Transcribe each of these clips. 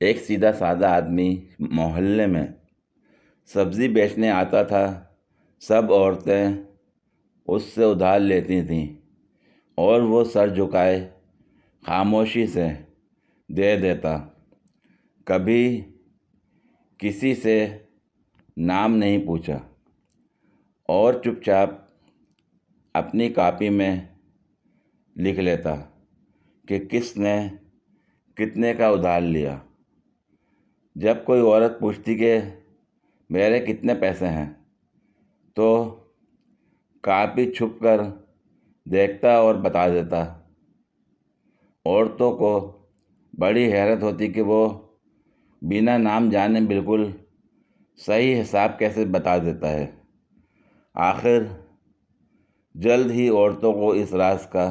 ایک سیدھا سادہ آدمی محلے میں سبزی بیچنے آتا تھا۔ سب عورتیں اس سے ادھار لیتی تھیں اور وہ سر جھکائے خاموشی سے دے دیتا۔ کبھی کسی سے نام نہیں پوچھا اور چپ چاپ اپنی کاپی میں لکھ لیتا کہ کس نے کتنے کا ادھار لیا۔ جب کوئی عورت پوچھتی کہ میرے کتنے پیسے ہیں تو کاپی چھپ کر دیکھتا اور بتا دیتا۔ عورتوں کو بڑی حیرت ہوتی کہ وہ بنا نام جانے بالکل صحیح حساب کیسے بتا دیتا ہے۔ آخر جلد ہی عورتوں کو اس راز کا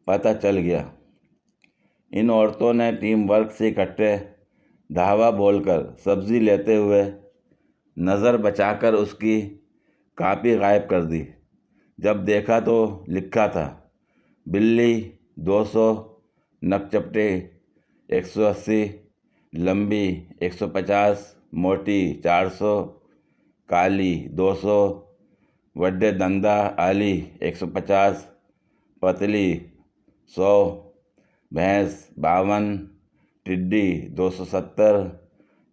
پتہ چل گیا۔ ان عورتوں نے ٹیم ورک سے اکٹھے دھاوا بول کر سبزی لیتے ہوئے نظر بچا کر اس کی کاپی غائب کر دی۔ جب دیکھا تو لکھا تھا بلی 200، نک چپٹی 180، لمبی 150، موٹی 400، کالی 200، وڈے دندہ آلی 150، پتلی 100، بھینس 52، ٹڈی 270،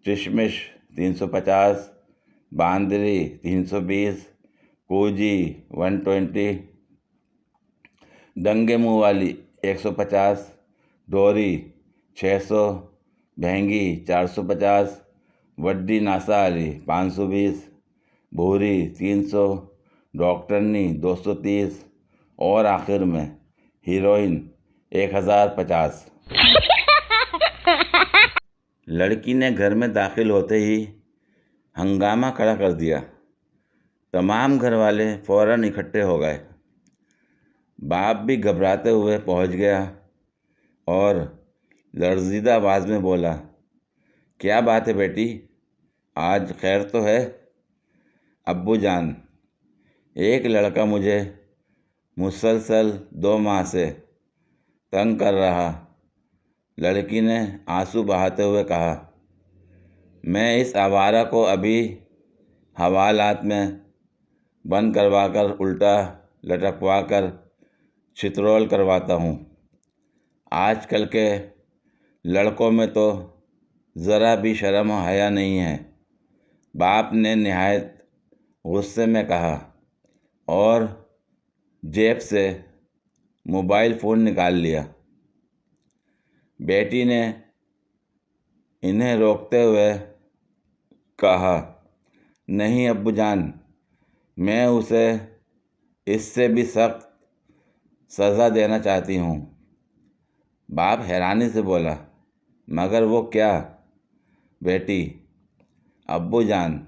چشمش 350، باندری 320، کوجی 120، ڈنگے منہ والی 150، ڈوری 600، بھینگی 450، وڈی ناسا والی 520، بھوری 300، ڈاکٹرنی 230 اور آخر میں ہیروئن 1050۔ لڑکی نے گھر میں داخل ہوتے ہی ہنگامہ کھڑا کر دیا۔ تمام گھر والے فوراً اکٹھے ہو گئے۔ باپ بھی گھبراتے ہوئے پہنچ گیا اور لرزیدہ آواز میں بولا، کیا بات ہے بیٹی، آج خیر تو ہے؟ ابو جان، ایک لڑکا مجھے مسلسل 2 ماہ سے تنگ کر رہا۔ لڑکی نے آنسو بہاتے ہوئے کہا، میں اس آوارہ کو ابھی حوالات میں بند کروا کر الٹا لٹکوا کر چترول کرواتا ہوں۔ آج کل کے لڑکوں میں تو ذرا بھی شرم و حیا نہیں ہے، باپ نے نہایت غصے میں کہا اور جیب سے موبائل فون نکال لیا۔ بیٹی نے انہیں روکتے ہوئے کہا، نہیں ابو جان، میں اسے اس سے بھی سخت سزا دینا چاہتی ہوں۔ باپ حیرانی سے بولا، مگر وہ کیا؟ بیٹی، ابو جان،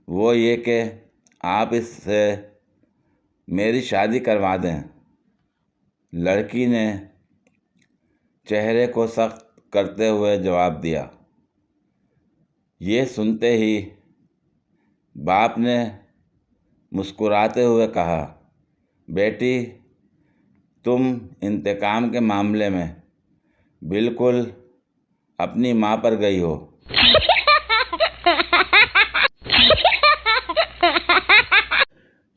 وہ یہ کہ آپ اس سے میری شادی کروا دیں۔ لڑکی نے چہرے کو سخت کرتے ہوئے جواب دیا۔ یہ سنتے ہی باپ نے مسکراتے ہوئے کہا، بیٹی، تم انتقام کے معاملے میں بالکل اپنی ماں پر گئی ہو۔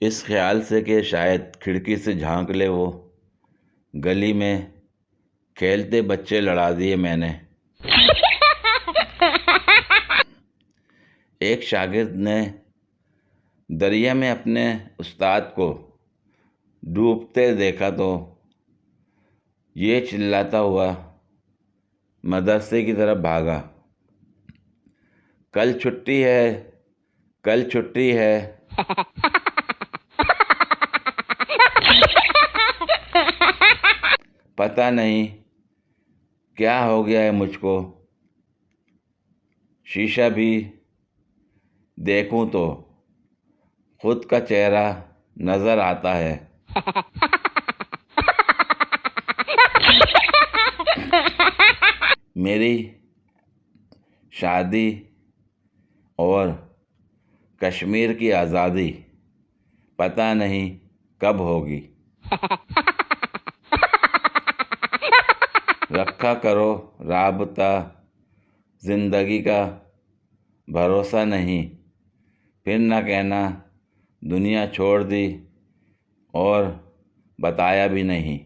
اس خیال سے کہ شاید کھڑکی سے جھانک لے وہ گلی میں کھیلتے بچے لڑا دیے میں نے۔ ایک شاگرد نے دریا میں اپنے استاد کو ڈوبتے دیکھا تو یہ چلاتا ہوا مدرسے کی طرف بھاگا، کل چھٹی ہے، کل چھٹی ہے۔ پتہ نہیں کیا ہو گیا ہے مجھ کو، شیشہ بھی دیکھوں تو خود کا چہرہ نظر آتا ہے۔ میری شادی اور کشمیر کی آزادی پتہ نہیں کب ہوگی۔ رکھا کرو رابطہ زندگی کا بھروسہ نہیں، پھر نہ کہنا دنیا چھوڑ دی اور بتایا بھی نہیں۔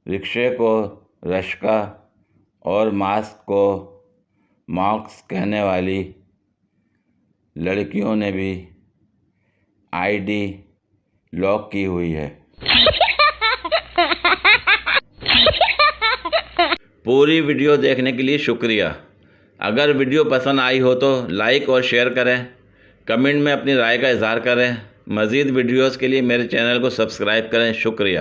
رکشے کو رشکا اور ماسک کو مارکس کہنے والی لڑکیوں نے بھی آئی ڈی لاک کی ہوئی ہے۔ پوری ویڈیو دیکھنے کے لیے شکریہ۔ اگر ویڈیو پسند آئی ہو تو لائک اور شیئر کریں، کمنٹ میں اپنی رائے کا اظہار کریں۔ مزید ویڈیوز کے لیے میرے چینل کو سبسکرائب کریں۔ شکریہ۔